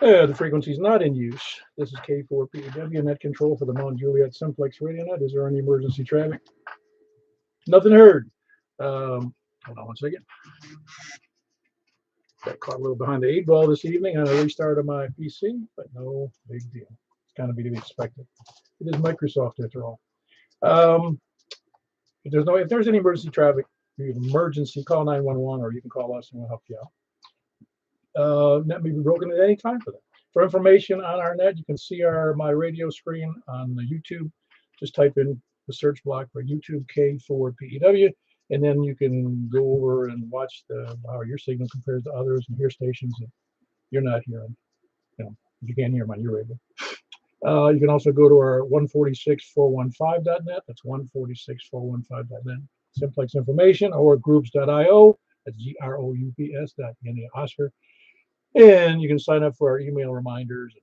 The frequency is not in use. This is K4PW, net control for the Mount Juliet Simplex radio net. Is there any emergency traffic? Nothing heard. Hold on one second. Got caught a little behind the 8 ball this evening on a restart of my PC, but no big deal. It's kind of to be expected. It is Microsoft after all. If there's any emergency traffic, call 911, or you can call us and we'll help you out. Net may be broken at any time for that. For information on our net, you can see my radio screen on the YouTube. Just type in the search block for YouTube K4PEW, and then you can go over and watch how your signal compares to others and hear stations that you're not hearing. If you can't hear them on your radio. You can also go to our 146.415.net. That's 146.415.net. Simplex information, or groups.io. That's groups.net, Oscar. And you can sign up for our email reminders.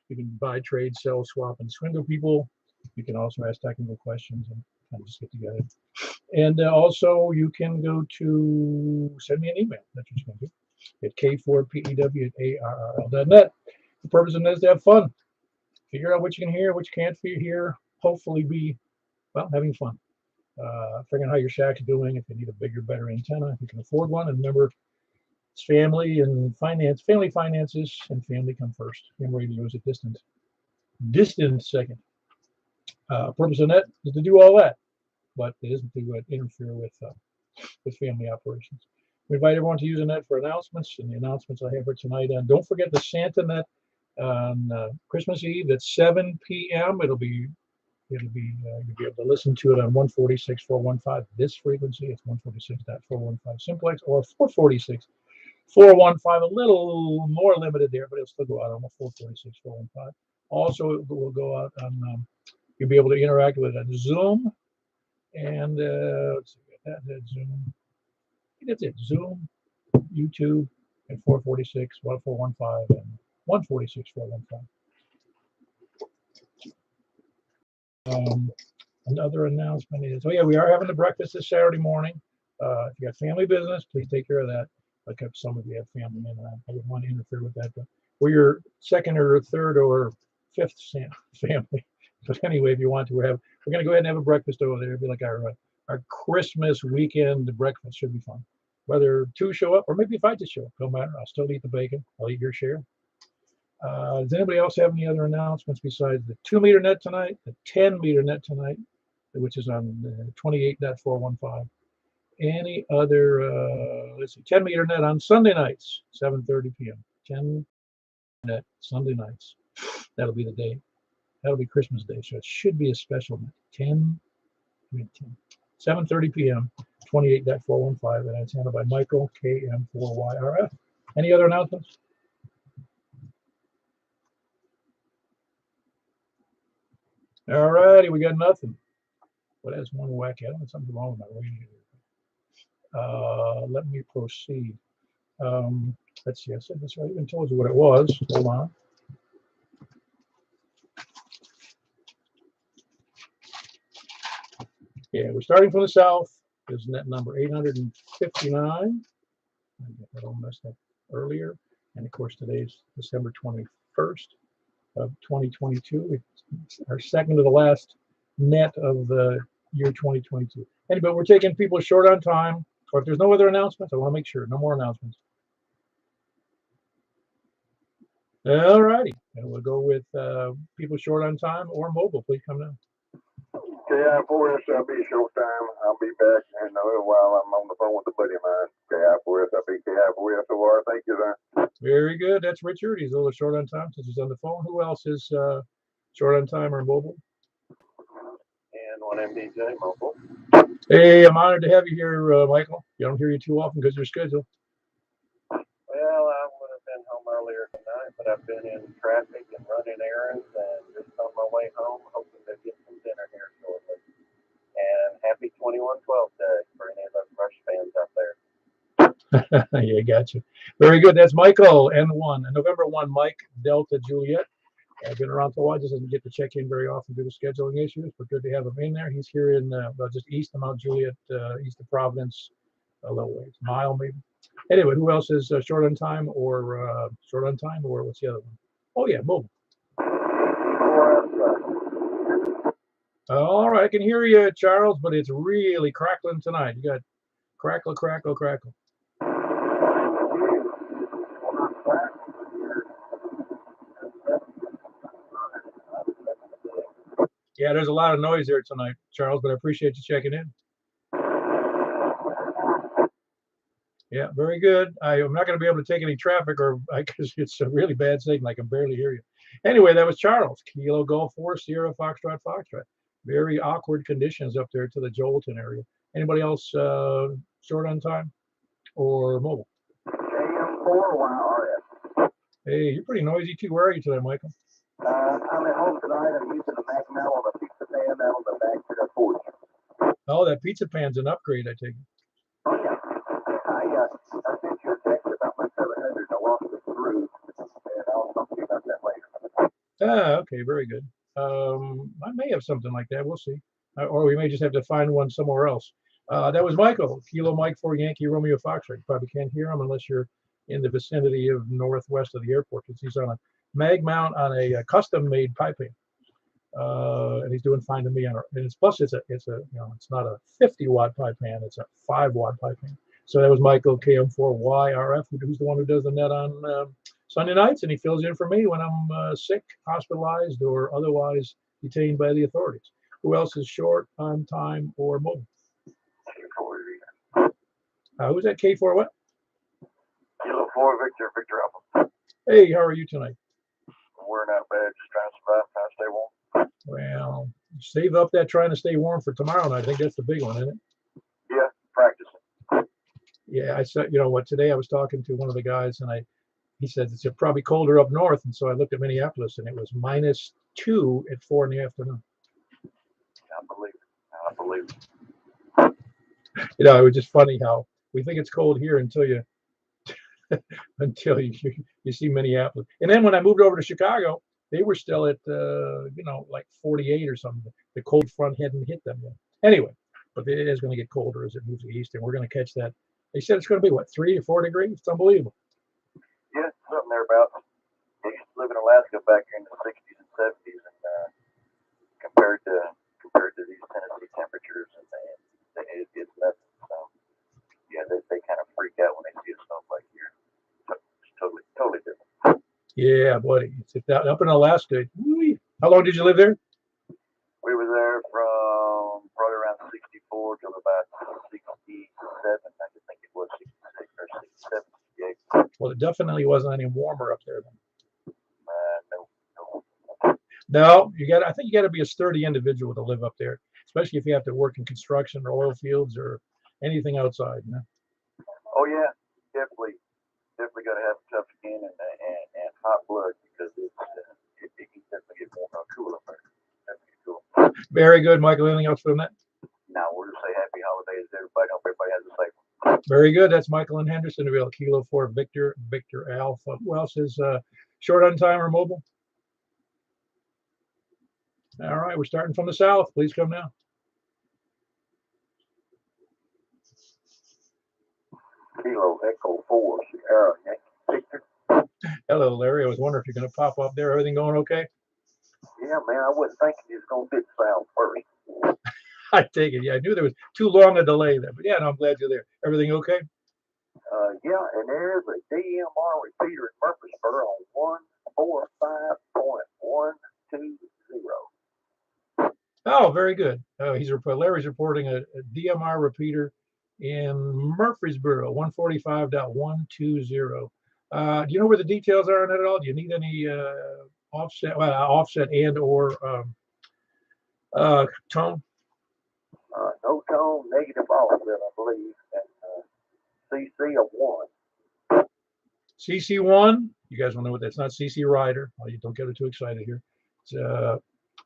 You can buy, trade, sell, swap, and swindle people. You can also ask technical questions and kind of just get together. And also, you can go to send me an email. That's what you can do at k4pew@arrl.net. The purpose of it is to have fun. Figure out what you can hear, what you can't hear. Hopefully, be having fun. Figuring out how your shack's doing. If you need a bigger, better antenna, if you can afford one. And remember, it's family and finance. Family finances and family come first. Ham radio is a distant second. Purpose of net is to do all that, but it isn't to interfere with family operations. We invite everyone to use the net for announcements, and the announcements I have for tonight. And don't forget the Santa net on Christmas Eve at 7 p.m. You'll be able to listen to it on 146.415. This frequency, it's 146.415 Simplex, or 446.415. A little more limited there, but it'll still go out on 446.415. Also, it will go out on. You'll be able to interact with it on Zoom, and let's see, that's Zoom. That's it. Zoom, YouTube, and 446.1415 and 146.415. Another announcement is, we are having the breakfast this Saturday morning. If you got family business, please take care of that. Like some of you have family in, I wouldn't want to interfere with that. But we're your second or third or fifth family. But anyway, if you want to, we're going to go ahead and have a breakfast over there. It'll be like our Christmas weekend breakfast. Should be fun. Whether 2 show up or maybe if I just show up, no matter. I'll still eat the bacon. I'll eat your share. Does anybody else have any other announcements besides the 2-meter net tonight, the 10-meter net tonight, which is on 28.415? Any other, 10-meter net on Sunday nights, 7:30 p.m. 10 net Sunday nights. That'll be the day. That'll be Christmas Day, so it should be a special net. 7:30 p.m. 28.415, and it's handled by Michael KM4YRF. Any other announcements? All righty, we got nothing. Well, that's one wacky. I don't know, something wrong with my radio. Let me proceed. Let's see, I said this right. I even told you what it was. Hold on. Yeah, we're starting from the south. There's net number 859. I got that all messed up earlier. And of course, today's December 21st of 2022. It's our second to the last net of the year 2022. Anyway, we're taking people short on time. Or if there's no other announcements, I want to make sure. No more announcements. All righty. And we'll go with people short on time or mobile. Please come now. KI4S, I'll be short time. I'll be back in a little while. I'm on the phone with a buddy of mine. KI4S, I'll be KI4SOR. Thank you, sir. Very good. That's Richard. He's a little short on time since he's on the phone. Who else is short on time or mobile? And 1MDJ mobile. Hey, I'm honored to have you here, Michael. I don't hear you too often because of your schedule. Well, I would have been home earlier tonight, but I've been in traffic and running errands and just on my way home, hoping to get some dinner here shortly. And happy 21/12 day for any of those Rush fans out there. Yeah, gotcha. Very good. That's Michael, N1. November 1, Mike, Delta, Juliet. I've been around for a while, just doesn't get to check in very often due to scheduling issues, but good to have him in there. He's here in just east of Mount Juliet, east of Providence, a little ways, mile maybe. Anyway, who else is short on time or what's the other one? Oh yeah, mobile. Or, All right, I can hear you, Charles, but it's really crackling tonight. You got crackle, crackle, crackle. Yeah, there's a lot of noise there tonight, Charles, but I appreciate you checking in. Yeah, very good. I'm not going to be able to take any traffic, or because it's a really bad signal. I can barely hear you. Anyway, that was Charles. Kilo Golf 4 Sierra Foxtrot Foxtrot. Very awkward conditions up there to the Jolton area. Anybody else short on time or mobile? AM4YRF. Hey, you're pretty noisy too. Where are you today, Michael? I'm at home tonight. I'm using a Mac now on a pizza pan out on the back of the porch. Oh, that pizza pan's an upgrade, I take it. Oh, yeah. I sent you a text about my 700. I lost it through, and I'll talk to you about that later. Ah, okay, very good. I may have something like that. We'll see. Or we may just have to find one somewhere else. That was Michael, Kilo Mike 4 Yankee Romeo Foxtrot. You probably can't hear him unless you're in the vicinity of northwest of the airport, because he's on a mag mount on a custom-made piping. And he's doing fine to me on it. And it's plus it's not a 50-watt pipe pan, it's a 5-watt pipe pan. So that was Michael KM4YRF, who's the one who does the net on Sunday nights, and he fills in for me when I'm sick, hospitalized, or otherwise detained by the authorities. Who else is short on time or mobile? Who's that? K4 what? Kilo 4 Victor Alpha. Hey, how are you tonight? We're not bad, just trying to survive, trying to stay warm. Well, save up that trying to stay warm for tomorrow night. I think that's the big one, isn't it? Yeah, practicing. Yeah, I said, you know what, today I was talking to one of the guys, and he said it's probably colder up north, and so I looked at Minneapolis, and it was -2 at 4 in the afternoon. I believe it. You know, it was just funny how we think it's cold here until you you see Minneapolis. And then when I moved over to Chicago, they were still at like 48 or something. The cold front hadn't hit them yet. Anyway, but it is going to get colder as it moves east, and we're going to catch that. They said it's going to be what, 3 or 4 degrees? It's unbelievable. Yeah, something thereabouts. I used to live in Alaska back in the 60s and 70s, and compared to these Tennessee temperatures, and it's nothing. So yeah, they kind of freak out when they see a snowflake here. It's totally different. Yeah, buddy. It's up in Alaska. How long did you live there? We were there from probably around 64 till about 67. I think it was 66 or 67, 68. Well, it definitely wasn't any warmer up there then. No. No, I think you got to be a sturdy individual to live up there, especially if you have to work in construction or oil fields or anything outside. You know? Oh yeah, definitely got to have tough skin and hot blood, because it can definitely get warm or cool up there. Definitely cool. Very good, Michael. Anything else from that? Now we'll just say happy holidays to everybody. Hope everybody has a safe one. Very good. That's Michael in Hendersonville. Kilo 4 Victor Alpha. Who else is short on time or mobile? All right, we're starting from the south. Please come now. Kilo Echo 4 Sierra Yankee Victor. Hello, Larry. I was wondering if you're going to pop up there. Everything going okay? Yeah, man. I wasn't thinking you was gonna fit south first. I take it. Yeah, I knew there was too long a delay there, but yeah, no, I'm glad you're there. Everything okay? Yeah, and there's a DMR repeater in Murfreesboro on 145.120. Oh, very good. Larry's reporting a DMR repeater in Murfreesboro, 145.120. Do you know where the details are on that at all? Do you need any offset and or tone? No tone, negative offset, I believe, and CC of 1. CC1. You guys will know what that's not. CC Rider. Well, you don't get it too excited here. It's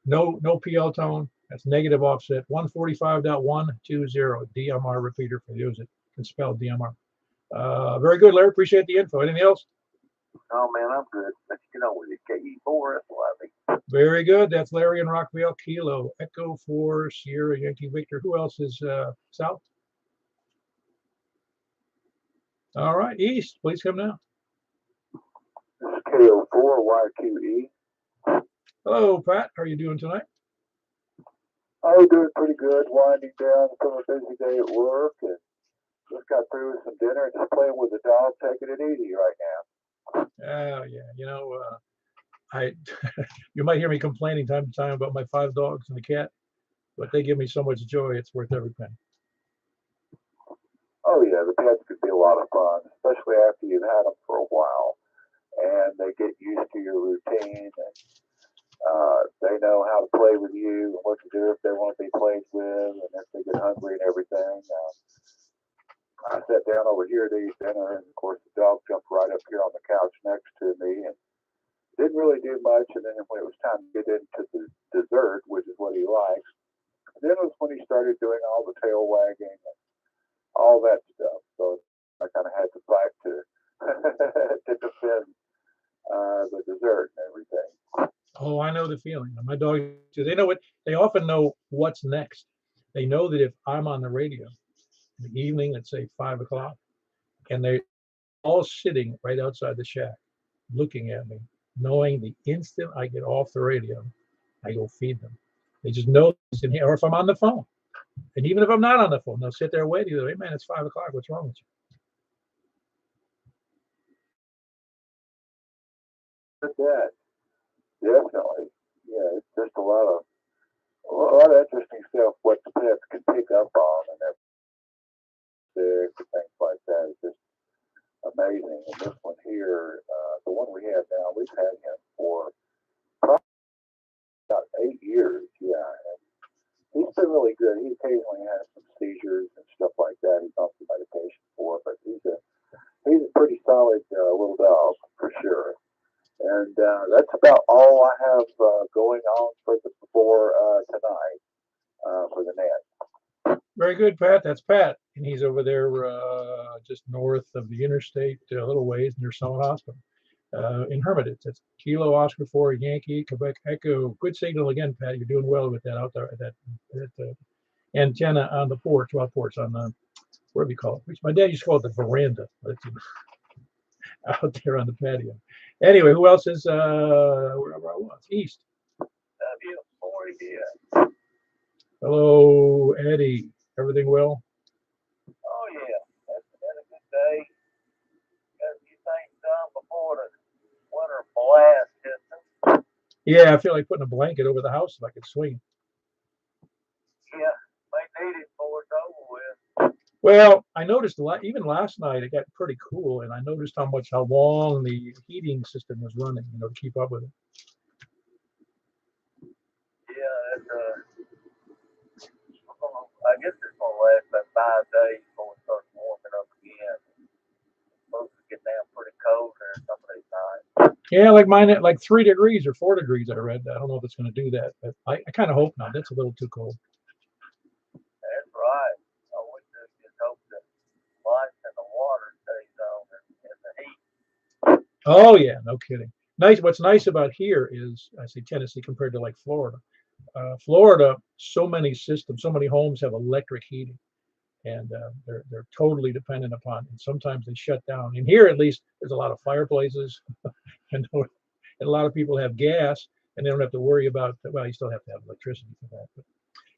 no PL tone. That's negative offset. 145.120 DMR repeater for those that can spell DMR. Very good, Larry. Appreciate the info. Anything else? Oh man, I'm good. Let's get on with it. KE4 SYV. Very good. That's Larry in Rockville. Kilo Echo 4 Sierra Yankee Victor. Who else is south? All right, east. Please come now. This is KO4 4YQE. Hello, Pat. How are you doing tonight? Oh, doing pretty good. Winding down from a busy day at work, and just got through with some dinner and just playing with the dog, taking it easy right now. Oh, yeah. I you might hear me complaining time to time about my 5 dogs and the cat, but they give me so much joy. It's worth every penny. Oh, yeah, the pets could be a lot of fun, especially after you've had them for a while, and they get used to your routine, and they know how to play with you and what to do if they want to be played with, and if they get hungry and everything. I sat down over here to eat dinner, and of course the dog jumped right up here on the couch next to me and didn't really do much. And then when it was time to get into the dessert, which is what he likes, then was when he started doing all the tail wagging and all that stuff. So I kind of had to fight to to defend the dessert and everything. Oh, I know the feeling. My dogs, they know what, they often know what's next. They know that if I'm on the radio in the evening, let's say 5 o'clock, and they're all sitting right outside the shack looking at me, knowing the instant I get off the radio, I go feed them. They just know it's in here. Or if I'm on the phone, and even if I'm not on the phone, they'll sit there waiting. Hey, man, it's 5 o'clock. What's wrong with you? That definitely, yeah, it's just a lot of interesting stuff what the pets can pick up on and everything, things like that. It's just amazing. And this one here, the one we have now, we've had him for probably about 8 years. Yeah, and he's been really good. He occasionally has some seizures and stuff like that. He's on some medication for, but he's a pretty solid little dog for sure. And that's about all I have going on for tonight for the net. Very good, Pat. That's Pat. And he's over there just north of the interstate, a little ways near Summit Hospital in Hermitage. That's Kilo Oscar 4 Yankee Quebec Echo. Good signal again, Pat. You're doing well with that out there. That antenna on the porch, on the, what do we call it? Which my dad used to call it the veranda. But it's out there on the patio. Anyway, who else is wherever I was? East. W4, Hello, Eddie. Everything well? oh yeah, that's been a good day. Got a few things done before the winter blast hits us. Yeah, I feel like putting a blanket over the house if I could swing. Yeah, they need it before it's over with. Well, I noticed even last night it got pretty cool, and I noticed how long the heating system was running, to keep up with it. Yeah, I guess it's gonna last about 5 days before it starts warming up again. It's supposed to get down pretty cold here some of these nights. Yeah, like mine at like 3 degrees or 4 degrees, I read. I don't know if it's going to do that, but I kind of hope not. That's a little too cold. That's right. I would just hope the lights and the water stays on in the heat. Oh yeah, no kidding. Nice. What's nice about here is, I say Tennessee compared to like Florida. Florida, so many systems, so many homes have electric heating, and they're totally dependent upon it. And sometimes they shut down. And here, at least, there's a lot of fireplaces, and a lot of people have gas, and they don't have to worry about. Well, you still have to have electricity for that, but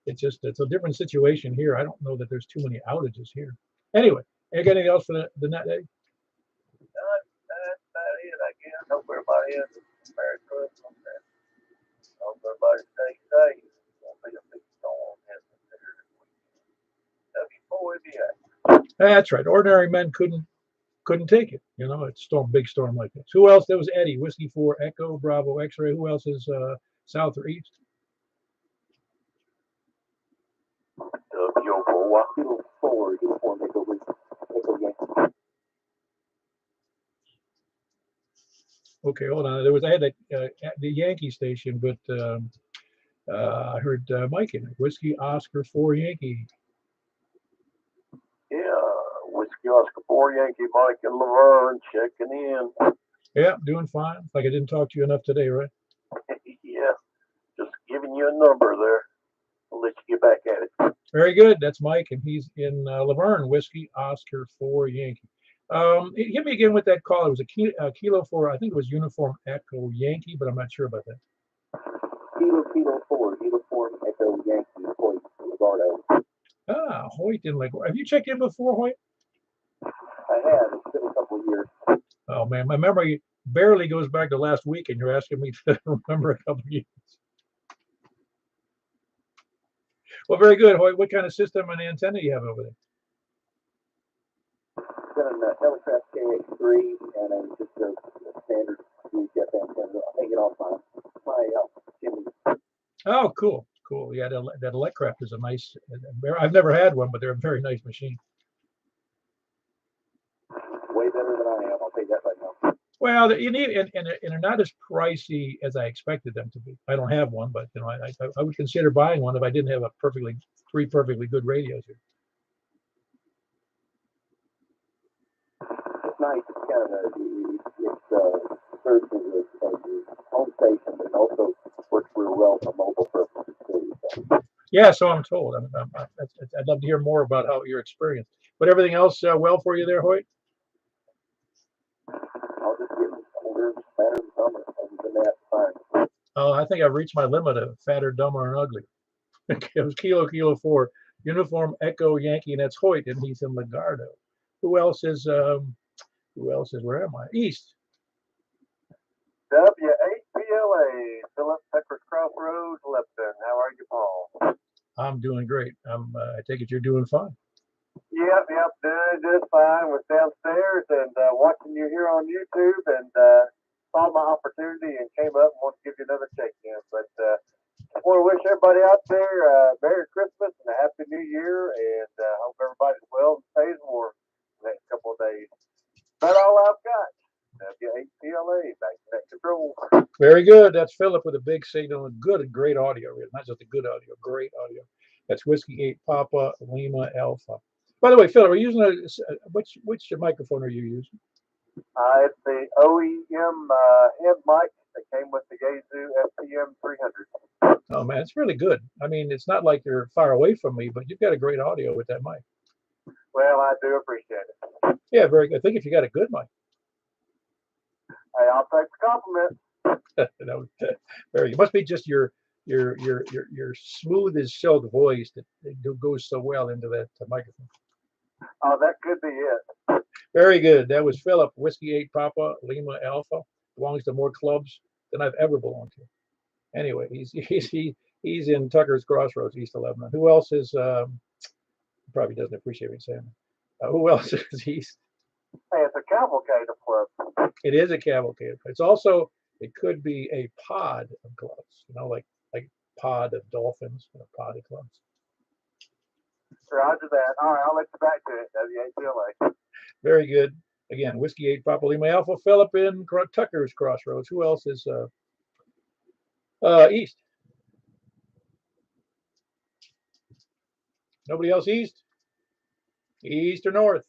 it's a different situation here. I don't know that there's too many outages here. Anyway, you got anything else for the net day? That's about it, I guess. Hope everybody has a Merry Christmas and hope everybody stays safe. Won't be a big storm hitting us here this weekend. W4, That's right. Ordinary men couldn't take it. A big storm like this. Who else? There was Eddie, Whiskey 4 Echo Bravo X-ray. Who else is south or east? Okay, hold on. I had at the Yankee station, but I heard Mike in it. Whiskey Oscar 4 Yankee. Yeah, Whiskey Oscar 4 Yankee, Mike and Laverne checking in. Yeah, doing fine. Like I didn't talk to you enough today, right? Yeah, just giving you a number there. I'll let you get back at it. Very good. That's Mike, and he's in Laverne. Whiskey Oscar 4 Yankee. Hit me again with that call. It was a kilo for, I think it was Uniform Echo Yankee, but I'm not sure about that. Kilo 4, Uniform Echo Yankee, Hoyt, Lombardo. Ah, Hoyt didn't like. Have you checked in before, Hoyt? I have. It's been a couple of years. Oh man, my memory barely goes back to last week, and you're asking me to remember a couple of years. Well, very good, Hoyt. What kind of system and antenna do you have over there? It's got an Telecraft KX3 and then just a standard VHF antenna. I think it all my Jimmy. Oh, cool, cool. Yeah, that Electcraft is a nice. I've never had one, but they're a very nice machine. Way better than I am. I'll take that right now. Well, you need and they're not as pricey as I expected them to be. I don't have one, but I would consider buying one if I didn't have three perfectly good radios here. It's nice. It's kind of serves as a home station, but it also works real well for mobile purposes too. So. Yeah, so I'm told. I'd love to hear more about how your experience. But everything else well for you there, Hoyt? I'll just get older, fatter, and dumber. Other than that, fine. Oh, I think I've reached my limit of fatter, dumber, and ugly. It was kilo 4, Uniform Echo Yankee, and that's Hoyt, and he's in Legardo. Who else is? Where am I? East. W8PLA, Philip Peckers Crossroads, Lipton. How are you, Paul? I'm doing great. I take it you're doing fine. Yep, doing just fine. Was downstairs and watching you here on YouTube and saw my opportunity and came up and want to give you another check-in. But I want to wish everybody out there Merry Christmas and a Happy New Year, and hope everybody's well and stays warm the next couple of days. That's all I've got. W8PLA, back to that control. Very good. That's Philip with a big signal and great audio. Not just a good audio, great audio. That's Whiskey 8 Papa Lima Alpha. By the way, Philip, are you using which microphone are you using? It's the OEM head mic that came with the Yaesu FPM 300. Oh man, it's really good. I mean, it's not like you're far away from me, but you've got a great audio with that mic. Well, I do appreciate it. Yeah, very good. I think if you got a good mic. Hey, I'll take the compliment. No, very. It must be just your smooth as silk voice that goes so well into that microphone. Oh, that could be it. Very good. That was Philip, Whiskey 8 Papa Lima Alpha. Belongs to more clubs than I've ever belonged to. Anyway, he's in Tucker's Crossroads, East 11. Who else is? Probably doesn't appreciate me saying that. Who else is East? Hey, it's a cavalcade of clubs. It is a cavalcade. It's also, it could be a pod of clubs. Like pod of dolphins, pod of clubs. Roger that. All right, I'll let you back to it. W8PLA. Very good. Again, Whiskey 8 Papa Lima Alpha. Philip in Tucker's Crossroads. Who else is East? Nobody else East? East or North?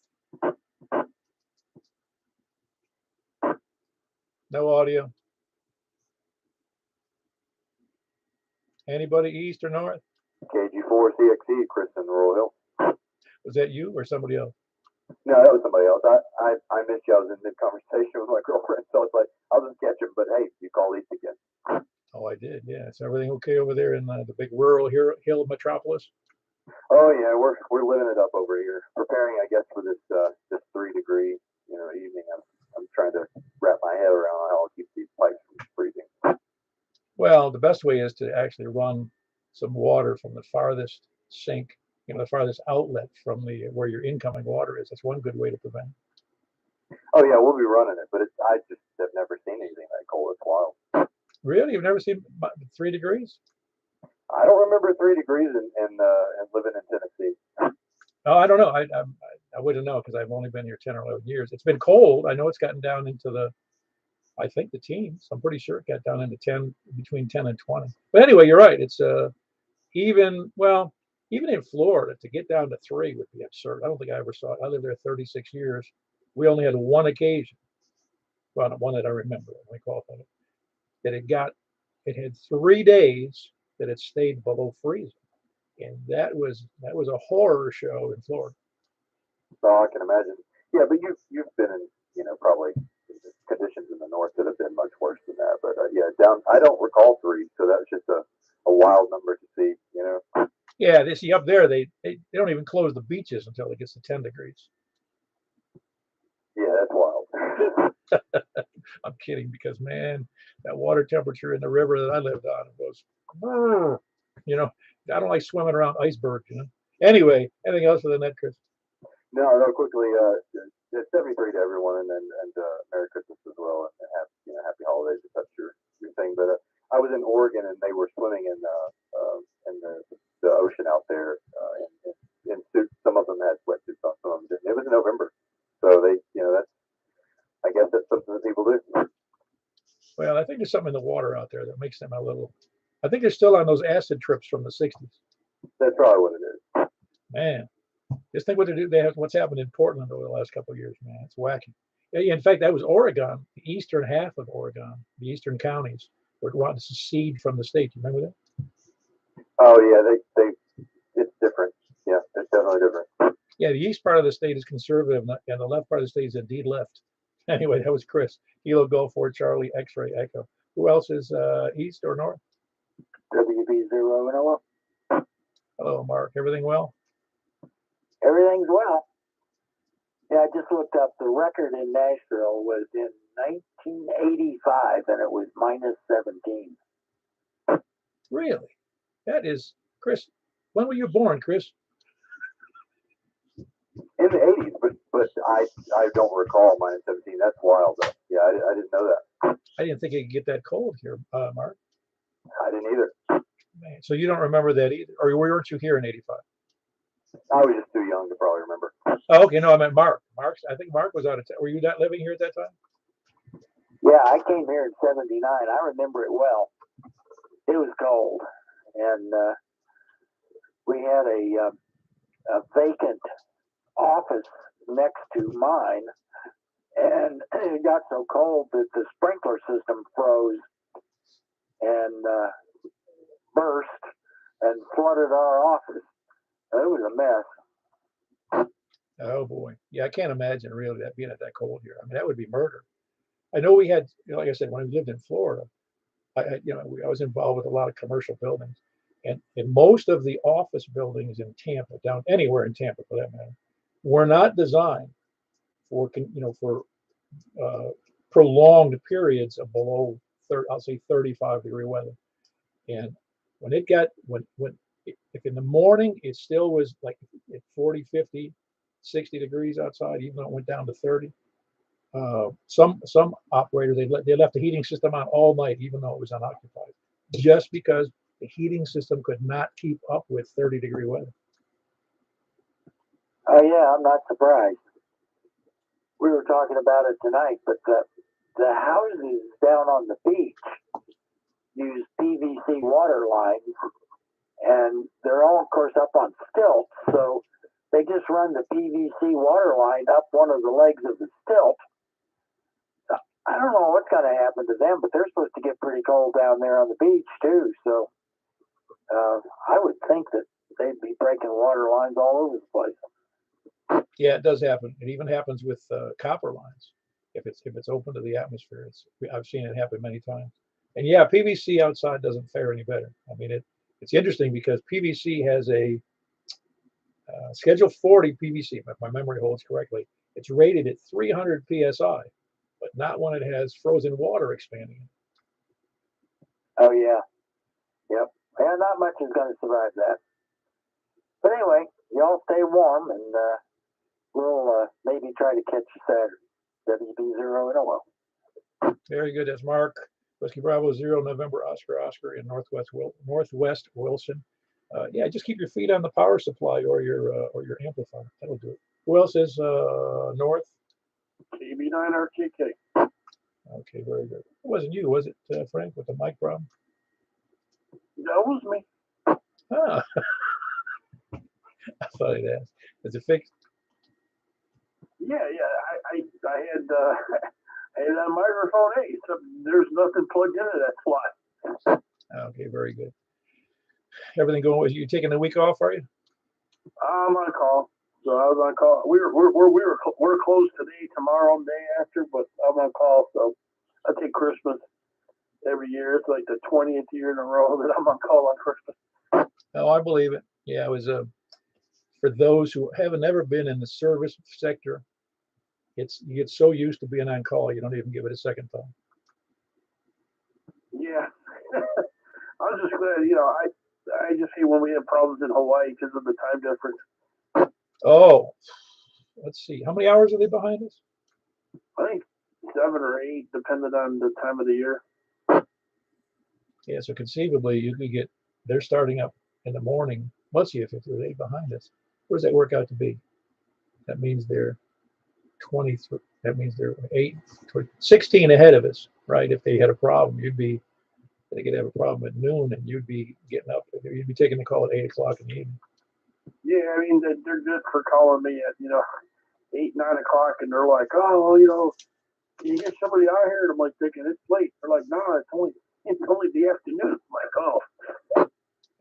No audio. Anybody East or North? KG4 CXE, Kristen Royal. Was that you or somebody else? No, that was somebody else. I missed you. I was in mid-conversation with my girlfriend, so I was like, I'll just catch him. But hey, you call East again. Oh, I did. Yeah. Is everything okay over there in the big rural hill metropolis? Oh yeah, we're living it up over here. Preparing, I guess, for this 3-degree evening. I'm trying to wrap my head around how I'll keep these pipes from freezing. Well, the best way is to actually run some water from the farthest sink, the farthest outlet from where your incoming water is. That's one good way to prevent it. Oh yeah, we'll be running it, but I just have never seen anything that cold. It's wild. Really? You've never seen 3 degrees? I don't remember 3 degrees and living in Tennessee. Oh, I don't know. I wouldn't know because I've only been here 10 or 11 years. It's been cold. I know it's gotten down into I think the teens. I'm pretty sure it got down into between 10 and 20. But anyway, you're right. It's even in Florida to get down to 3 would be absurd. I don't think I ever saw it. I lived there 36 years. We only had one occasion, well, not one that I remember. Let me qualify it. That it had 3 days that it stayed below freezing, and that was a horror show in Florida. So I can imagine. Yeah, but you've been in, probably conditions in the north that have been much worse than that. But yeah, down. I don't recall 3, so that's just a wild number to see. Yeah, they see up there they don't even close the beaches until it gets to 10 degrees. Yeah, that's wild. I'm kidding, because man, that water temperature in the river that I lived on was, brr, I don't like swimming around icebergs. Anyway, anything else for the net, Chris? No, quickly. 73 to everyone, and Merry Christmas as well, and happy holidays if that's your thing. But I was in Oregon, and they were swimming in the ocean out there in suits. Some of them had wetsuits on, some of them didn't. It was in November, so they, that's, I guess that's something that people do. Well, I think there's something in the water out there that makes them a little. I think they're still on those acid trips from the 60s. That's probably what it is. Man, just think what they do. What's happened in Portland over the last couple of years, man. It's wacky. In fact, that was Oregon, the eastern half of Oregon, the eastern counties were wanting to secede from the state. You remember that? Oh yeah, it's different. Yeah, it's definitely different. Yeah, the east part of the state is conservative, and the left part of the state is indeed left. Anyway, that was Chris. Kilo Golf 4 Charlie X-Ray Echo. Who else is east or north? WB0 and OL. Hello, Mark. Everything well? Everything's well. Yeah, I just looked up. The record in Nashville was in 1985, and it was minus 17. Really? That is, Chris. When were you born, Chris? In the 80s, but I don't recall minus 17. That's wild, though. Yeah, I didn't know that. I didn't think it could get that cold here, Mark. I didn't either. Man, so you don't remember that either, or weren't you here in '85? I was just too young to probably remember. Oh, okay, no, I meant Mark. I think Mark was out of town. Were you not living here at that time? Yeah, I came here in '79. I remember it well. It was cold, and we had a vacant office next to mine, and it got so cold that the sprinkler system froze and burst and flooded our office. It was a mess. Oh boy, yeah, I can't imagine really that being at that cold here. I mean, that would be murder. I know we had, like I said, when we lived in Florida, I was involved with a lot of commercial buildings, and most of the office buildings in Tampa, down anywhere in Tampa for that matter, were not designed for prolonged periods of below 35-degree weather. And when it got if in the morning it still was like at 40, 50, 60 degrees outside, even though it went down to 30. Some operators they left the heating system on all night, even though it was unoccupied, just because the heating system could not keep up with 30-degree weather. Oh yeah, I'm not surprised. We were talking about it tonight, but the houses down on the beach use PVC water lines, and they're all, of course, up on stilts. So they just run the PVC water line up one of the legs of the stilt. I don't know what's going to happen to them, but they're supposed to get pretty cold down there on the beach too. So I would think that they'd be breaking water lines all over the place. Yeah, it does happen. It even happens with copper lines. If it's open to the atmosphere, I've seen it happen many times. And yeah, PVC outside doesn't fare any better. I mean, it's interesting because PVC has a Schedule 40 PVC, if my memory holds correctly. It's rated at 300 psi, but not when it has frozen water expanding. Oh yeah, yep. Yeah, not much is going to survive that. But anyway, y'all stay warm, and we'll maybe try to catch you Saturday. WB0 and OL. Very good. That's Mark. Whiskey Bravo 0 November Oscar in Northwest Wilson. Yeah, just keep your feet on the power supply or your amplifier. That'll do it. Who else is north? KB9RKK. Okay, very good. It wasn't you, was it, Frank, with the mic problem? That was me. Ah. I thought I'd ask. Is it fixed? Yeah. I had that microphone. Hey, so there's nothing plugged into that slot. Okay, very good. Everything going with you? Taking the week off, are you? I'm on call. So I was on call. We're closed today, tomorrow, and day after, but I'm on call. So I take Christmas every year. It's like the 20th year in a row that I'm on call on Christmas. Oh, I believe it. Yeah, it was for those who haven't ever been in the service sector. You get so used to being on call, you don't even give it a second thought. Yeah. I was just glad, I just see when we have problems in Hawaii because of the time difference. Oh, let's see. How many hours are they behind us? I think 7 or 8, depending on the time of the year. Yeah, so conceivably you could get, they're starting up in the morning. Let's see if they're 8 behind us. What does that work out to be? That means they're 23. That means they're 16 ahead of us, right? If they had a problem, they could have a problem at noon, and you'd be getting up. You'd be taking the call at 8 o'clock in the evening. Yeah, I mean they're good for calling me at 8, 9 o'clock, and they're like, oh, well, can you get somebody out here? And I'm like thinking it's late. They're like, no, it's only the afternoon. I'm like, oh.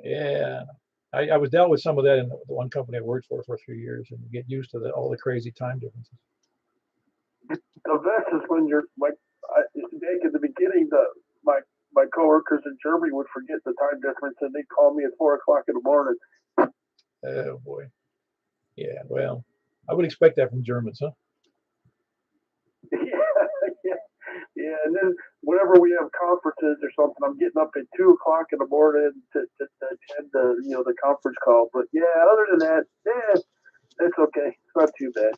Yeah, I was dealt with some of that in the one company I worked for a few years, and you get used to all the crazy time differences. The best is when you're like, at the beginning, my coworkers in Germany would forget the time difference, and they'd call me at 4 o'clock in the morning. Oh boy. Yeah, well, I would expect that from Germans, huh? Yeah. And then whenever we have conferences or something, I'm getting up at 2 o'clock in the morning to attend the conference call. But yeah, other than that, it's okay. It's not too bad.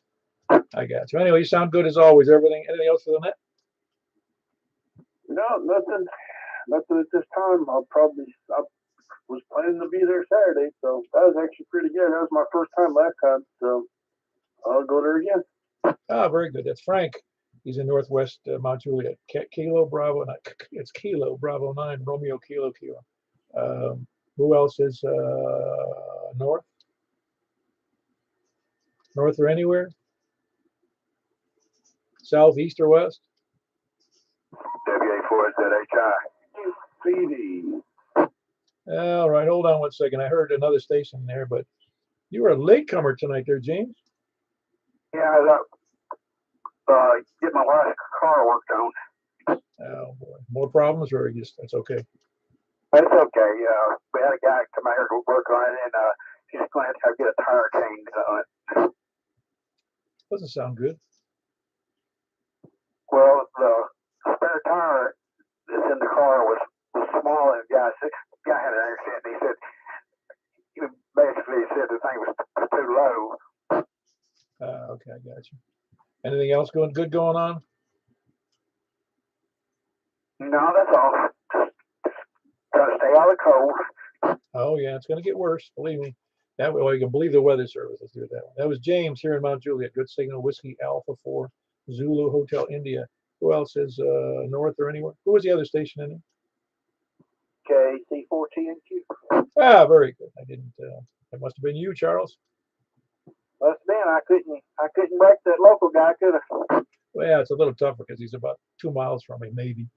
I got you. Anyway, you sound good as always. Anything else for the net? No, nothing at this time. I was planning to be there Saturday, so that was actually pretty good. That was my first time last time, so I'll go there again. Ah, very good. That's Frank. He's in Northwest Mount Juliet. Kilo Bravo. It's Kilo Bravo 9 Romeo Kilo. Who else is north? North or anywhere? South, east, or west? WA4ZHI. CD. All right, hold on one second. I heard another station there, but you were a latecomer tonight there, James. Yeah, I was get my wife's car worked on. Oh boy, more problems, or that's okay? That's okay. We had a guy come out here to work on it, and he's going to have to get a tire changed on it. Doesn't sound good. Well, the spare tire that's in the car was small, and the guy had an accident, and he said the thing was too low. Okay, I got you. Anything else good going on? No, that's all. Got to stay out of the cold. Oh yeah, it's going to get worse. Believe me. That way, you can believe the weather service. Let's do it that way. That was James here in Mount Juliet. Good signal, Whiskey Alpha 4, Zulu Hotel India. Who else is north or anywhere? Who was the other station in it? KC14Q. Ah, very good. I didn't. That must have been you, Charles. That's man, I couldn't break that local guy, could I? Well, yeah, it's a little tougher because he's about 2 miles from me, maybe.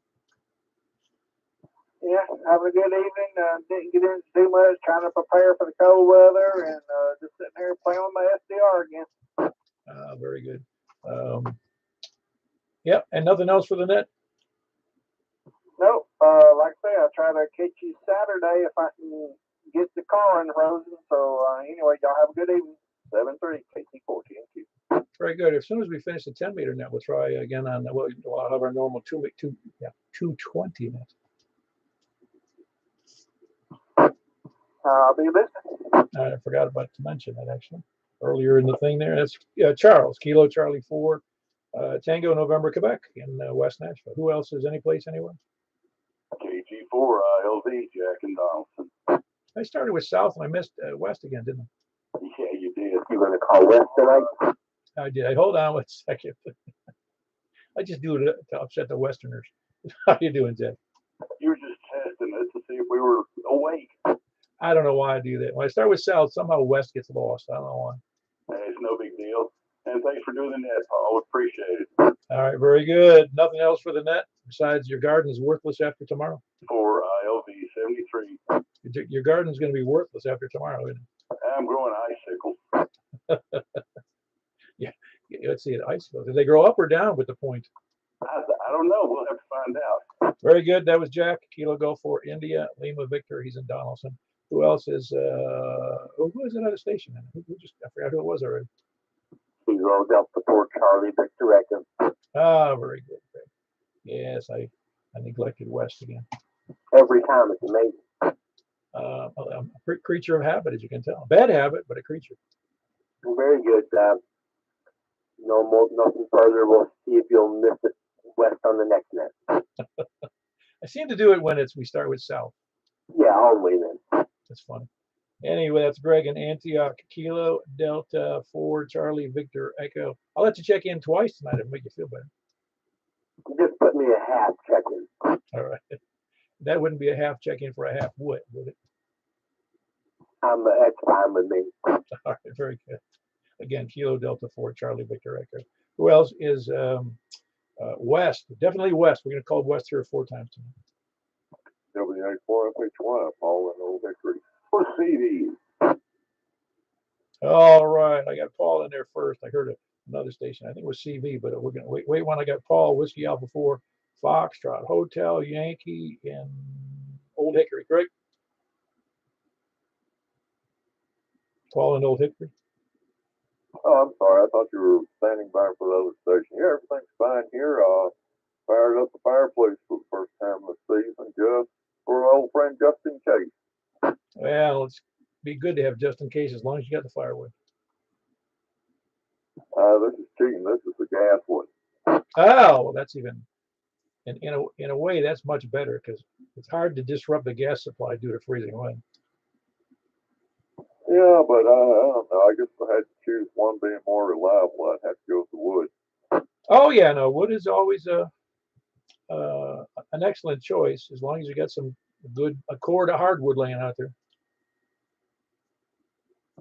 Yeah, having a good evening. Didn't get into too much, trying to prepare for the cold weather, and just sitting here playing with my SDR again. Very good. Yeah, and nothing else for the net? Nope. Like I say, I'll try to catch you Saturday if I can get the car in the Rosen. So anyway, y'all have a good evening. 7-3, KC14Q. Very good. As soon as we finish the 10-meter net, we'll try again on I'll have our normal 220 net. I'll be listening. I forgot about to mention that actually earlier in the thing there. That's Charles, Kilo Charlie 4, Tango November Quebec in West Nashville. Who else is any place anywhere? KG4 LV Jack and Donaldson. I started with South and I missed West again, didn't I? Yeah, you did. You going to call West tonight? I did. Hold on one second. I just do it to upset the Westerners. How you doing, Jeff? You were just testing it to see if we were awake. I don't know why I do that. When I start with South, somehow West gets lost. I don't know why. Hey, it's no big deal. And thanks for doing the net, Paul. Appreciate it. All right, very good. Nothing else for the net besides your garden is worthless after tomorrow. For LV 73. Your garden is going to be worthless after tomorrow, isn't it? I'm growing icicles. let's see, icicles. Did they grow up or down with the point? I don't know. We'll have to find out. Very good. That was Jack. Kilo Golf for India. Lima Victor. He's in Donaldson. Who else is? Who is another station? Who just? I forgot who it was already. Kilo Delta 4 Charlie Victor Echo. Ah, very good. Yes, I neglected West again. Every time it's amazing. I'm a creature of habit, as you can tell. Bad habit, but a creature. Very good. Nothing further. We'll see if you'll miss it west on the next net. I seem to do it when we start with South. Yeah, always then. That's funny. Anyway, that's Greg in Antioch. Kilo Delta 4 Charlie Victor Echo. I'll let you check in twice tonight. It'll make you feel better. Just put me a half check-in. All right. That wouldn't be a half check-in for a half would it? That's fine with me. All right, very good. Again, Kilo Delta 4 Charlie Victor Echo. Who else is West? Definitely West. We're going to call West 3 or 4 times tonight. W84FHY, Paul and Old Hickory. For CD. All right, I got Paul in there first. I heard another station. I think it was CV, but we're going to wait one. I got Paul, Whiskey Alpha 4, Foxtrot, Hotel, Yankee, and Old Hickory. Great. Paul and Old Hickory. Oh, I'm sorry. I thought you were standing by for the other station. Yeah, everything's fine here. Fired up the fireplace for the first time this season, just for our old friend Justin Case. Well, it's be good to have just in case as long as you got the firewood. This is cheating. This is the gas one. Oh, well, that's even in a way that's much better because it's hard to disrupt the gas supply due to freezing wind. Yeah, but I don't know. I guess if I had to choose one being more reliable, I'd have to go with the wood. Oh yeah, no, wood is always an excellent choice as long as you got some a cord of hardwood laying out there.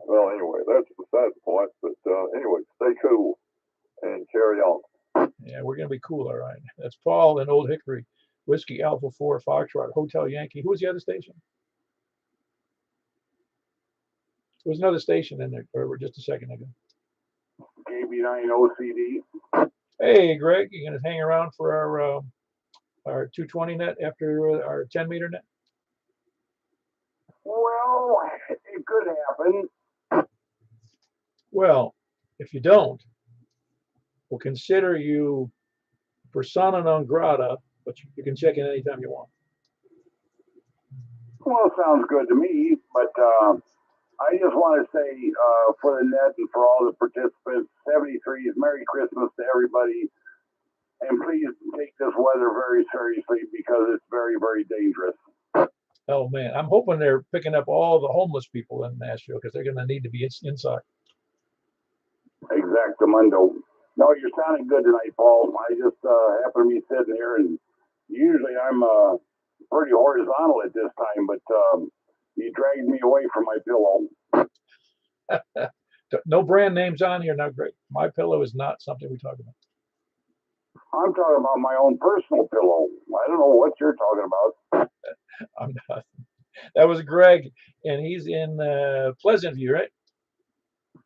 Well, anyway, that's beside the point. But anyway, stay cool and carry on. Yeah, we're going to be cool, all right. That's Paul and Old Hickory, Whiskey Alpha 4, Foxtrot, Hotel Yankee. Who was the other station? There was another station in there for just a second ago. KB9 OCD. Hey, Greg, you going to hang around for our 220 net after our 10 meter net? Well, it could happen. Well, if you don't, we'll consider you persona non grata, but you can check in anytime you want. Well, sounds good to me, but I just want to say for the net and for all the participants, 73 is Merry Christmas to everybody. And please take this weather very seriously because it's very, very dangerous. Oh, man. I'm hoping they're picking up all the homeless people in Nashville because they're going to need to be inside. Exactamundo. No, you're sounding good tonight, Paul. I just happen to be sitting here, and usually I'm pretty horizontal at this time, but you dragged me away from my pillow. No brand names on here. Now, great. My pillow is not something we talk about. I'm talking about my own personal pillow. I don't know what you're talking about. I'm not. That was Greg, and he's in Pleasant View, right?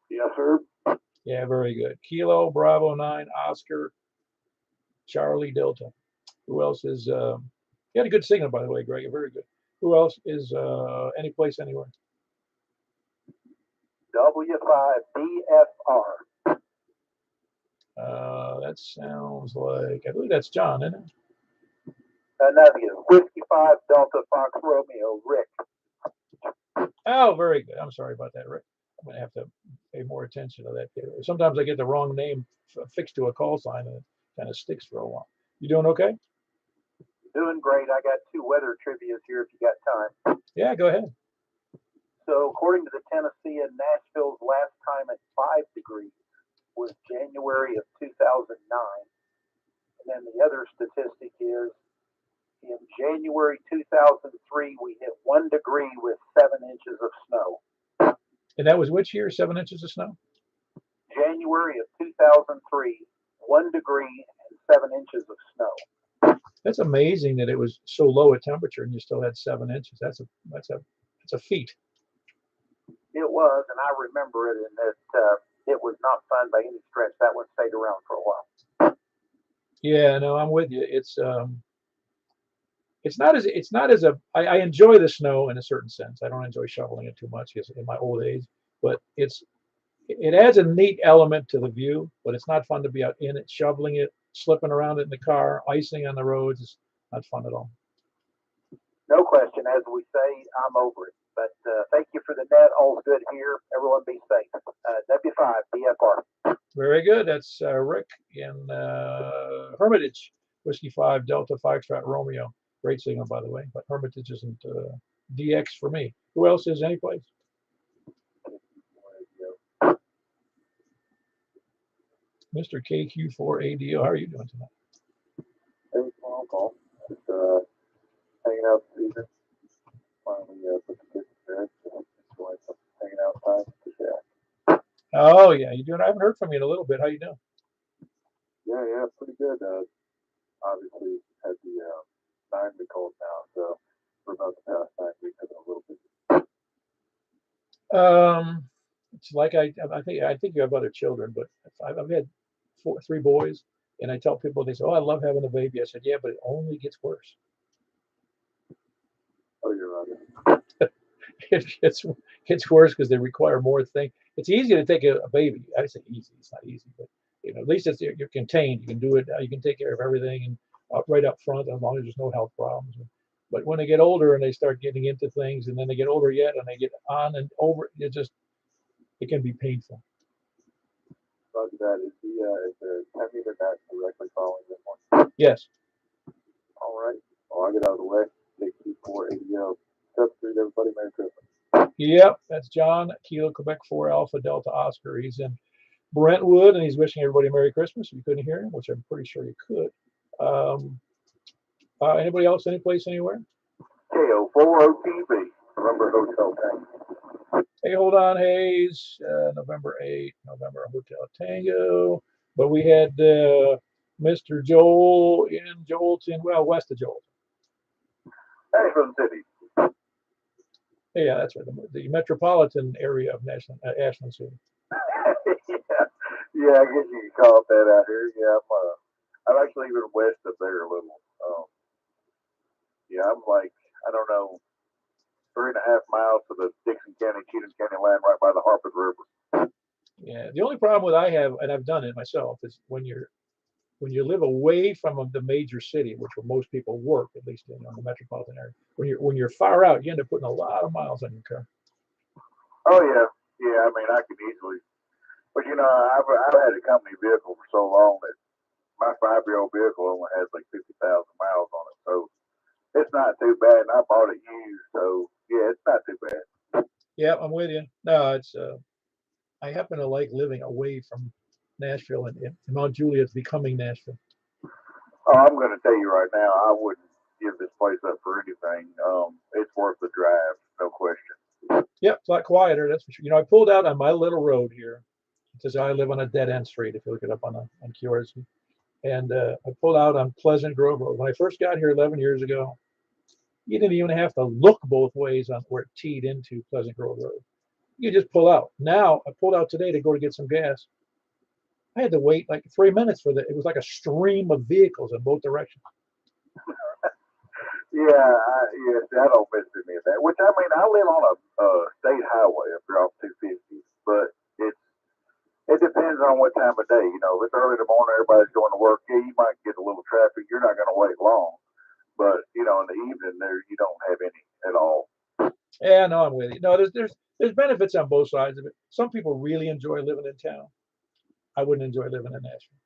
Yes, sir. Yeah, very good. Kilo, Bravo 9, Oscar, Charlie, Delta. Who else is? You had a good signal, by the way, Greg. Very good. Who else is any place, anywhere? W5BFR. That sounds like, I believe that's John, isn't it? Negative. Whiskey 5 Delta Fox Romeo, Rick. Oh, very good. I'm sorry about that, Rick. I'm going to have to pay more attention to that. Sometimes I get the wrong name fixed to a call sign and it kind of sticks for a while. You doing okay? Doing great. I got 2 weather trivias here if you got time. Yeah, go ahead. So according to the Tennessee, Nashville's last time at 5 degrees was January of 2009. And then the other statistic is in January 2003, we hit 1 degree with 7 inches of snow. And that was which year? 7 inches of snow? January of 2003, 1 degree and 7 inches of snow. That's amazing that it was so low a temperature and you still had 7 inches. That's a feat. It was, and I remember it. And it was not fun by any stretch. That one stayed around for a while. Yeah, no, I'm with you. It's not as I enjoy the snow in a certain sense. I don't enjoy shoveling it too much in my old age, but it adds a neat element to the view, but it's not fun to be out in it, shoveling it, slipping around it in the car, icing on the roads. It's not fun at all. No question. As we say, I'm over it. But thank you for the net. All's good here. Everyone be safe. W5, BFR. Very good. That's Rick in Hermitage, Whiskey 5, Delta Foxtrot Romeo. Great signal, by the way, but Hermitage isn't DX for me. Who else is any place? Mr. KQ4ADO, how are you doing tonight? Hey, phone call. Just hanging out this evening. Finally put the kids to bed. So enjoying some hanging out time with the shack. Oh yeah, you doing? I haven't heard from you in a little bit. How you doing? Yeah, pretty good. Obviously had the 9 week old now, so for about the past 9 weeks I've been a little busy. It's like I think you have other children, but I've had 3 boys, and I tell people, they say, "Oh, I love having a baby." I said, "Yeah, but it only gets worse." Oh, you're right. It gets worse because they require more things. It's easy to take a baby. I say easy. It's not easy, but at least you're contained. You can do it. You can take care of everything and right up front, as long as there's no health problems. But when they get older and they start getting into things, and then they get older yet, and they get on and over, it can be painful. Roger that. Is the 10-meter net directly following this one? Yes. All right. Well, I'll get out of the way. Take Q4ADO. Step 3, everybody. Merry Christmas. Yep, that's John, Kilo, Quebec 4, Alpha, Delta, Oscar. He's in Brentwood, and he's wishing everybody a Merry Christmas. If you couldn't hear him, which I'm pretty sure you could. Anybody else, any place, anywhere? KO4OTB. Remember Hotel Tango. Hey, hold on, Hayes. November 8th, November Hotel Tango. But we had Mr. Joel in Joelton, well, west of Joelton. Ashland City. Yeah, that's right. The metropolitan area of Ashland City. yeah, I guess you can call it that out here. Yeah, I'm actually even west of there a little. Yeah, I'm like, I don't know, 3.5 miles to the Dixon County, Cheatham County line, right by the Harpeth River. Yeah, the only problem I have, and I've done it myself, is when you live away from the major city, which where most people work, at least in the metropolitan area. When you're far out, you end up putting a lot of miles on your car. Oh yeah. I mean, I can easily, but I've had a company vehicle for so long that my 5-year-old vehicle only has like 50,000 miles on it, so it's not too bad. And I bought it used, so yeah, it's not too bad. Yeah, I'm with you. No, it's I happen to like living away from Nashville, and Mount Juliet's becoming Nashville. Oh, I'm going to tell you right now, I wouldn't give this place up for anything. It's worth the drive, no question. Yep, it's a lot quieter, that's for sure. I pulled out on my little road here, because I live on a dead end street, if you look it up on QRZ. And I pulled out on Pleasant Grove Road. When I first got here 11 years ago, you didn't even have to look both ways on where it teed into Pleasant Grove Road. You just pull out. Now, I pulled out today to go to get some gas. I had to wait like 3 minutes for it was like a stream of vehicles in both directions. I don't miss any of that. Which, I mean, I live on a state highway up there off 250, but it depends on what time of day. If it's early in the morning, everybody's going to work. Yeah, you might get a little traffic. You're not going to wait long. But, in the evening there, you don't have any at all. Yeah, no, I'm with you. No, there's benefits on both sides of it. Some people really enjoy living in town. I wouldn't enjoy living in Nashville.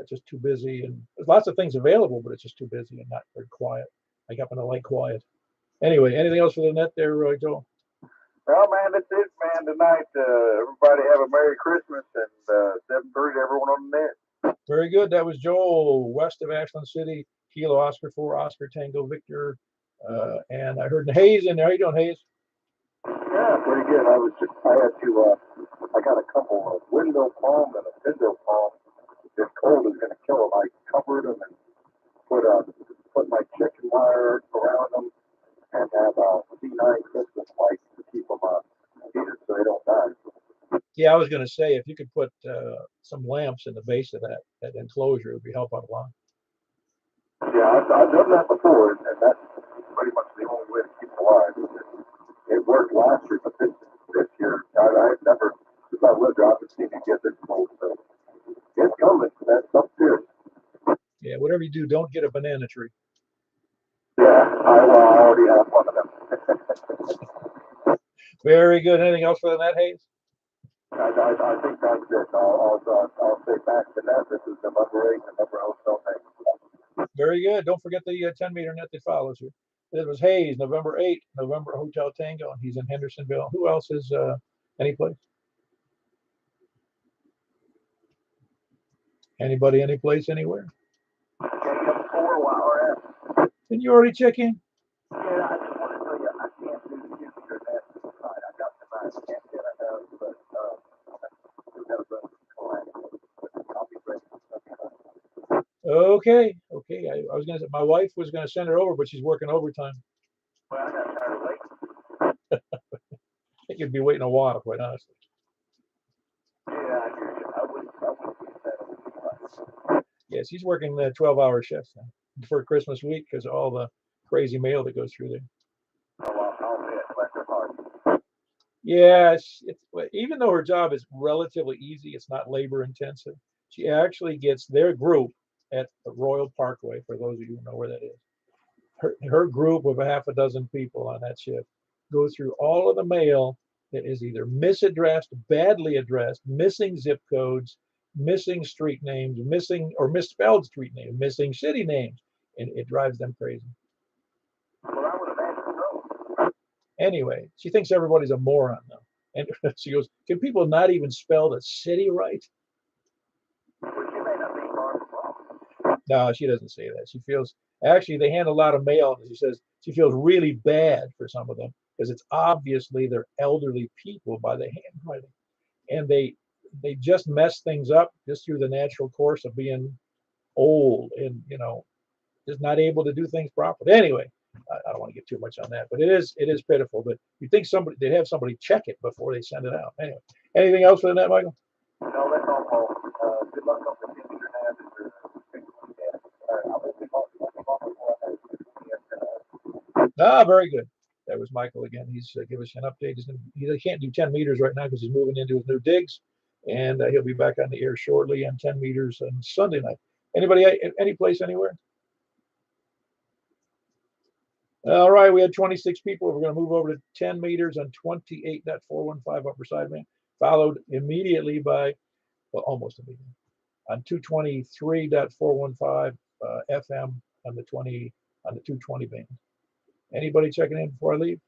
Just too busy, and there's lots of things available, but it's just too busy and not very quiet. I happen to like quiet. Anyway, anything else for the net there, Joel? Well, man, that's it, man. Tonight, everybody have a Merry Christmas, and 7-3 to everyone on the net. Very good. That was Joel, west of Ashland City, Kilo Oscar 4, Oscar Tango Victor. And I heard Hayes in there. How you doing, Hayes? Yeah, pretty good. I got a couple of window palm and a window palm. This cold is going to kill them. I covered them and put my chicken wire around them and have C9 Christmas lights to keep them heated so they don't die. Yeah, I was going to say if you could put some lamps in the base of that enclosure, it would be help out a lot. Yeah, I've done that before, and that's pretty much the only way to keep alive. It worked last year, but this year, I've never, since I lived there, I've been seeing it get this cold. So it's coming. That's up serious. Yeah, whatever you do, don't get a banana tree. Yeah, I already have one of them. Very good. Anything else for the net, Hayes? I think that's it. I'll say back to that. This is November 8th, November Hotel Tango. Very good. Don't forget the 10-meter net that follows you. It was Hayes, November 8th, November Hotel Tango, and he's in Hendersonville. Who else is any place? Anybody, any place, anywhere? KM4 while we're at. Didn't you already check in? Yeah, I just want to tell you, I can't do the computer net. I got the I can't get it out, but we've got to run I'll be ready. Okay. I was gonna say my wife was gonna send her over, but she's working overtime. Well, I got tired of waiting. I think you'd be waiting a while, quite honestly. Yeah, I hear you. I wouldn't get that. Yeah, she's working 12-hour shifts now for Christmas week because of all the crazy mail that goes through there. Oh, I'll be at Electric Heart. Yeah, it's even though her job is relatively easy, it's not labor intensive. She actually gets their group at the Royal Parkway, for those of you who know where that is. Her group of a half a dozen people on that shift go through all of the mail that is either misaddressed, badly addressed, missing zip codes, missing street names, missing or misspelled street names, missing city names, and it drives them crazy. Well, I would imagine so. Anyway, she thinks everybody's a moron though. And she goes, can people not even spell the city right? Well, she may not be far from wrong. No, she doesn't say that. She feels, actually, they hand a lot of mail. And she says she feels really bad for some of them because it's obviously they're elderly people by the handwriting. And they just mess things up just through the natural course of being old and, just not able to do things properly. Anyway, I don't want to get too much on that, but it is pitiful. But you think they'd have somebody check it before they send it out. Anyway, anything else for the net, Michael? No, that's all, Paul. Good luck on the things you're having. Very good. That was Michael again. He's give us an update. He can't do 10 meters right now because he's moving into his new digs, and he'll be back on the air shortly on 10 meters on Sunday night. Anybody, any place, anywhere? All right, we had 26 people. We're going to move over to 10 meters on 28.415 upper sideband, followed immediately by, well, almost immediately, on 223.415 FM on the 220 band. Anybody checking in before I leave?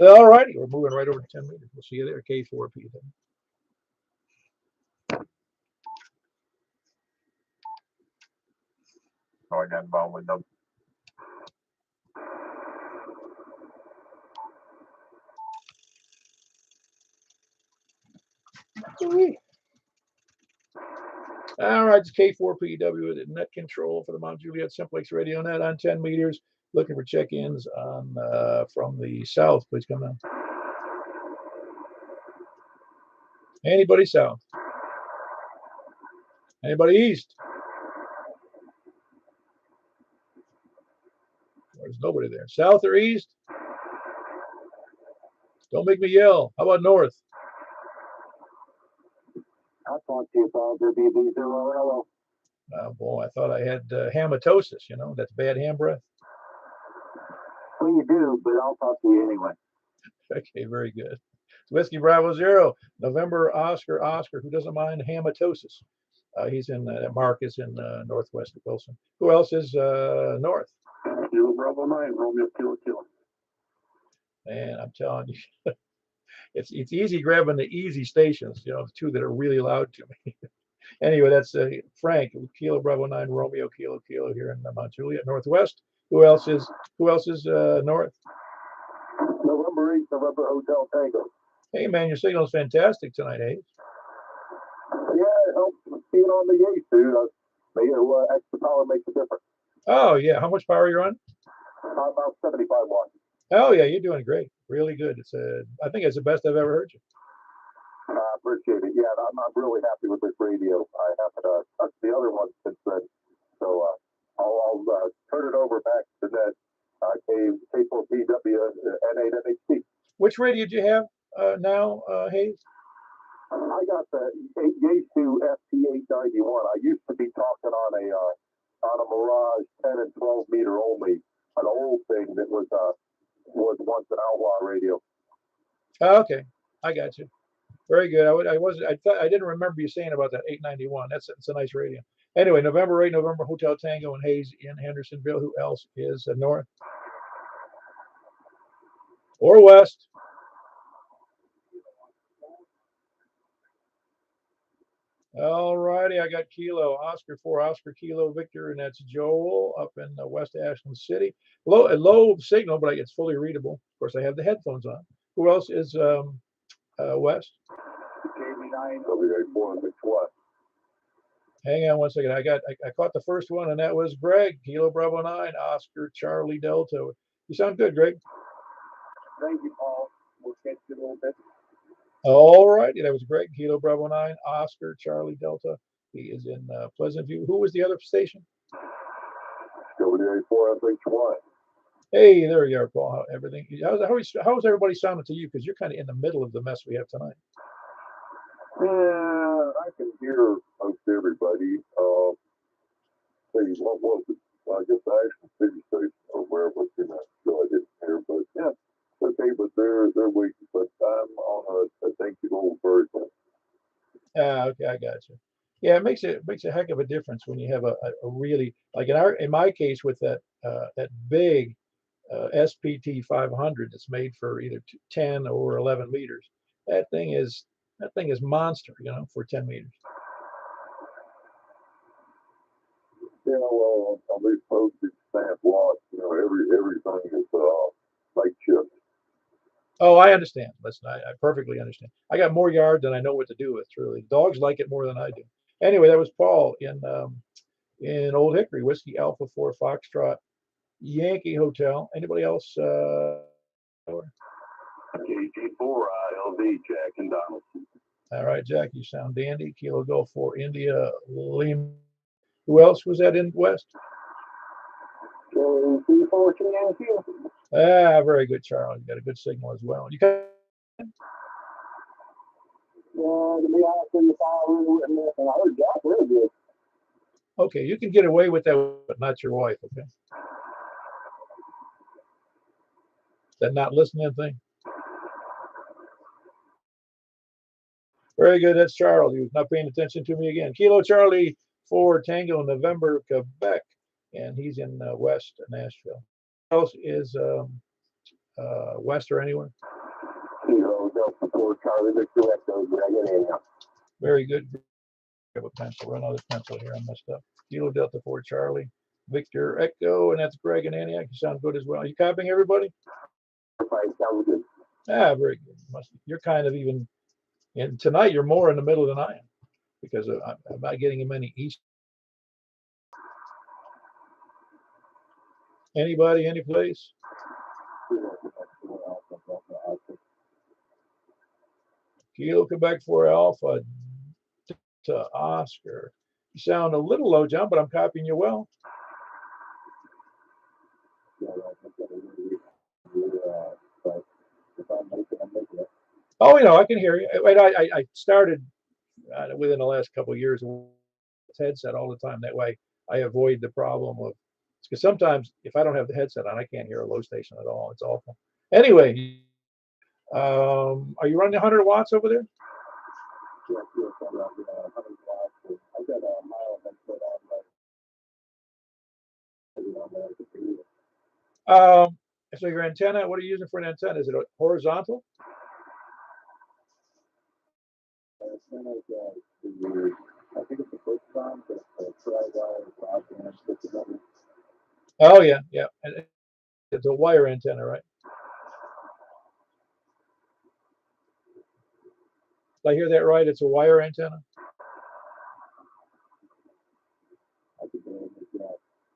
All righty, we're moving right over to 10 meters. We'll see you there, K4P. Oh, I got involved with them. All right, it's K4PW at net control for the Mount Juliet Simplex Radio Net on 10 meters. Looking for check-ins on from the south. Please come down. Anybody south? Anybody east? There's nobody there. South or east? Don't make me yell. How about north? I'll talk to you about WB0LO. Oh boy, I thought I had hamatosis. That's bad ham breath. Well, you do, but I'll talk to you anyway. Okay, very good. Whiskey Bravo 0, November Oscar, who doesn't mind hamatosis. He's in, Mark is in northwest of Wilson. Who else is north? Kilo Bravo 9, Romeo Kilo. And I'm telling you, it's easy grabbing the easy stations, the two that are really loud to me. Anyway, that's Frank, Kilo Bravo 9, Romeo Kilo here in Mount Juliet, northwest. Who else is north? November 8th, November Hotel Tango. Hey man, your signal's fantastic tonight, eh? Yeah, it helps being on the gate, dude. Extra power makes a difference. Oh yeah, how much power you're on? About 75 watts. Oh yeah, you're doing great. Really good. I think it's the best I've ever heard you. I appreciate it. Yeah, I'm really happy with this radio. I haven't touched the other one since then. So I'll turn it over back to that K4BW N8NHC. Which radio do you have now, Hayes? I got the Yaesu FT891. I used to be talking on a Mirage 10 and 12 meter only, an old thing that was once an outlaw radio. Oh, okay, I got you. Very good. I didn't remember you saying about that 891. It's a nice radio. Anyway, November 8, November Hotel Tango and Hayes in Hendersonville. Who else is north or west? All righty, I got Kilo, Oscar 4, Oscar Kilo Victor, and that's Joel up in West Ashland City. Low signal, but it's fully readable. Of course, I have the headphones on. Who else is west? KB9 W8461. Hang on one second. I caught the first one, and that was Greg, Kilo Bravo 9, Oscar Charlie Delta. You sound good, Greg. Thank you, Paul. We'll catch you a little bit. All righty, that was Greg, Kilo Bravo 9, Oscar Charlie Delta. He is in Pleasant View. Who was the other station? W84FH1. Hey, there you are, Paul. How's everybody sounding to you? Because you're kind of in the middle of the mess we have tonight. Yeah, I can hear most everybody. What was it? Well, I guess the Ashland City Station or wherever it's in that, so I didn't hear. But yeah, okay, but they're weak. But I'm on a thank you old version. Okay, I got you. Yeah, it makes a heck of a difference when you have a really, like in my case with that big SPT 500 that's made for either 10 or 11 meters. That thing is monster, for 10 meters. Yeah, well, on these postage stamp lots, everything is like chips. Oh, I understand. Listen, I perfectly understand. I got more yard than I know what to do with. Truly, dogs like it more than I do. Anyway, that was Paul in Old Hickory, Whiskey Alpha 4 Foxtrot Yankee Hotel. Anybody else? KG4 ILV, Jack and Donaldson. All right, Jack, you sound dandy. Kilo Golf 4 India Lima. Who else was that in West? Ah, very good, Charlie. You got a good signal as well. You can. Okay, you can get away with that, but not your wife. Okay. Is that not listening thing? Very good. That's Charlie. He was not paying attention to me again. Kilo Charlie 4 Tango November Quebec, and he's in West Nashville. Who else is West or anywhere? Kilo Delta 4 Charlie Victor Echo, Dragon. Very good. Grab a pencil. Run out of pencil here. I messed up. Kilo Delta 4 Charlie Victor Echo, and that's Greg and Antioch. You sound good as well. Are you copying everybody? Sounds good. Ah, very good. You're kind of even. And tonight you're more in the middle than I am because I'm not getting many east. Anybody, any place? Kilo Quebec 4 Alpha to Oscar. You sound a little low, John, but I'm copying you well. Oh, I can hear you. I started within the last couple of years with headset all the time. That way I avoid the problem of, because sometimes if I don't have the headset on, I can't hear a low station at all. It's awful. Anyway, are you running 100 watts over there? Yes, I'm running 100 watts. I got a mile and put on. So your antenna, what are you using for an antenna? Is it a horizontal? I think it's a quick time, but it's a tri-wire. Oh, yeah. And it's a wire antenna, right? Did I hear that right? It's a wire antenna?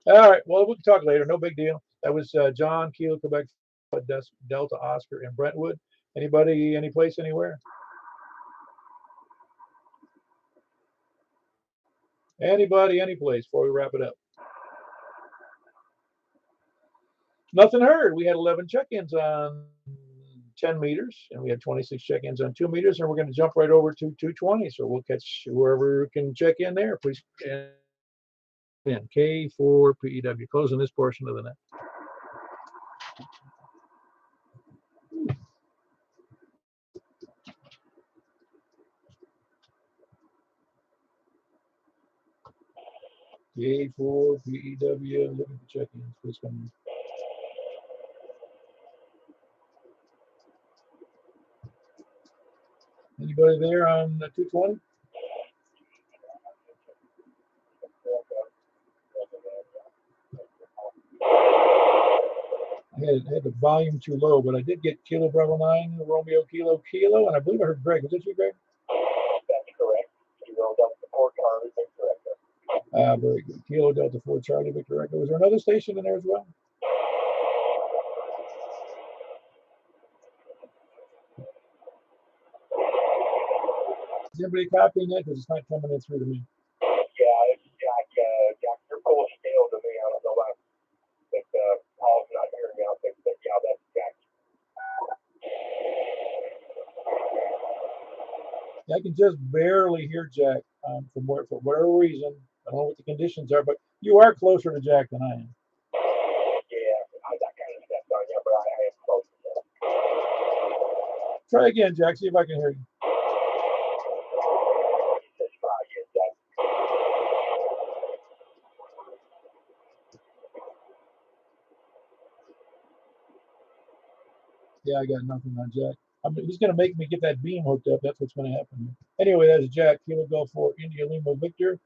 All right. Well, we can talk later. No big deal. That was John, Kilo, Quebec Delta Oscar in Brentwood. Anybody, any place, anywhere? Anybody, any place before we wrap it up? Nothing heard. We had 11 check-ins on 10 meters, and we had 26 check-ins on 2 meters, and we're going to jump right over to 220. So we'll catch whoever can check in there. Please. In K4PEW, closing this portion of the net. K4PEW, looking for check-ins. Please come in. Anybody there on 220? I had the volume too low, but I did get Kilo Bravo 9, Romeo Kilo Kilo, and I believe I heard Greg. Was that you, Greg? That's correct. Kilo Delta 4 Charlie Victor Echo. Very good. Kilo Delta 4 Charlie Victor Echo. Was there another station in there as well? Is anybody copying that? Because it's not coming in through to me. Yeah, it's Jack. Jack, you're pulling scale to me. I don't know why. But Paul's not hearing me. I think that, yeah, that's Jack. I can just barely hear Jack for whatever reason. I don't know what the conditions are, but you are closer to Jack than I am. Yeah, I kind of stepped on you, but I am close to that. Try again, Jack. See if I can hear you. Just try again, Jack. Yeah, I got nothing on Jack. He's going to make me get that beam hooked up. That's what's going to happen. Anyway, that's Jack. Kilo Golf for India Lima Victor.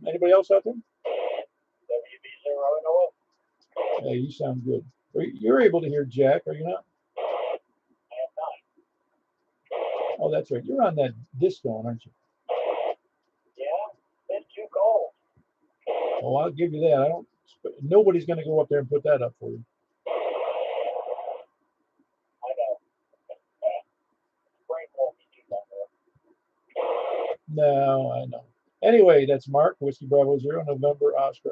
Anybody else out there? WB0 Hey, you sound good. You're able to hear Jack, are you not? I am not. Oh, that's right. You're on that disco, aren't you? Yeah, it's too cold. Oh, I'll give you that. Nobody's going to go up there and put that up for you. I know. Spring won't be too long. No, I know. Anyway, that's Mark, Whiskey Bravo 0, November, Oscar.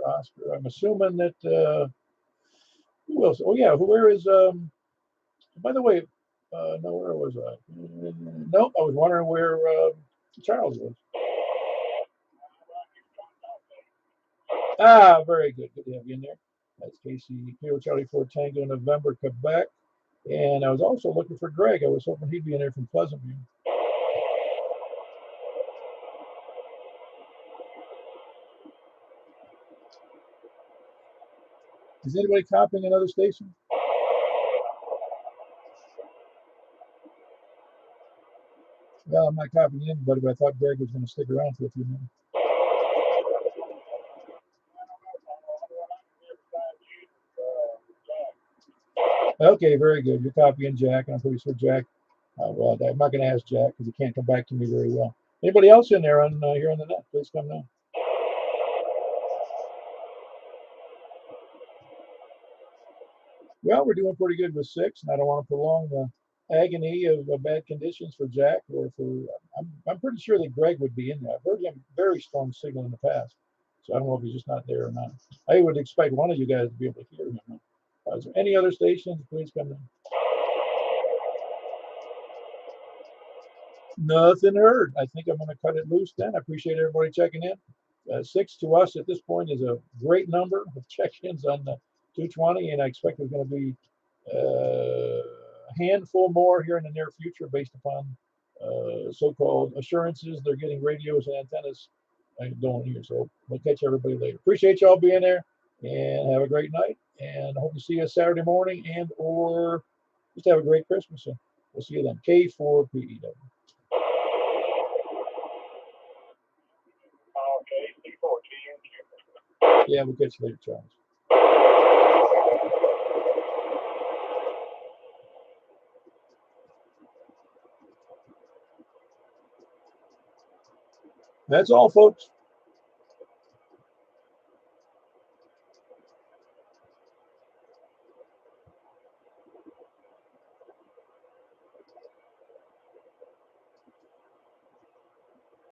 I'm assuming that, who else? Oh, yeah, where is, by the way, no, where was I? Nope, I was wondering where Charles was. Very good. Good to have you in there. That's Casey, Kilo Charlie 4 Tango, November, Quebec. And I was also looking for Greg. I was hoping he'd be in there from Pleasant View. Is anybody copying another station? Well, I'm not copying anybody, but I thought Greg was going to stick around for a few minutes. Okay, very good. You're copying Jack, and I'm pretty sure Jack. Well, I'm not going to ask Jack because he can't come back to me very well. Anybody else in there on here on the net? Please come now. Well, we're doing pretty good with 6, and I don't want to prolong the agony of bad conditions for Jack or for. I'm pretty sure that Greg would be in there. I've heard him very strong signal in the past, so I don't know if he's just not there or not. I would expect one of you guys to be able to hear him. Is there any other stations? Please come in. Nothing heard. I think I'm going to cut it loose then. I appreciate everybody checking in. 6 to us at this point is a great number of check-ins on the 220, and I expect there's going to be a handful more here in the near future based upon so-called assurances. They're getting radios and antennas going here. So we'll catch everybody later. Appreciate y'all being there, and have a great night. And I hope to see you Saturday morning, and or just have a great Christmas. And we'll see you then. K4PEW. Okay, C4, Yeah, we'll catch you later, Charles. That's all, folks.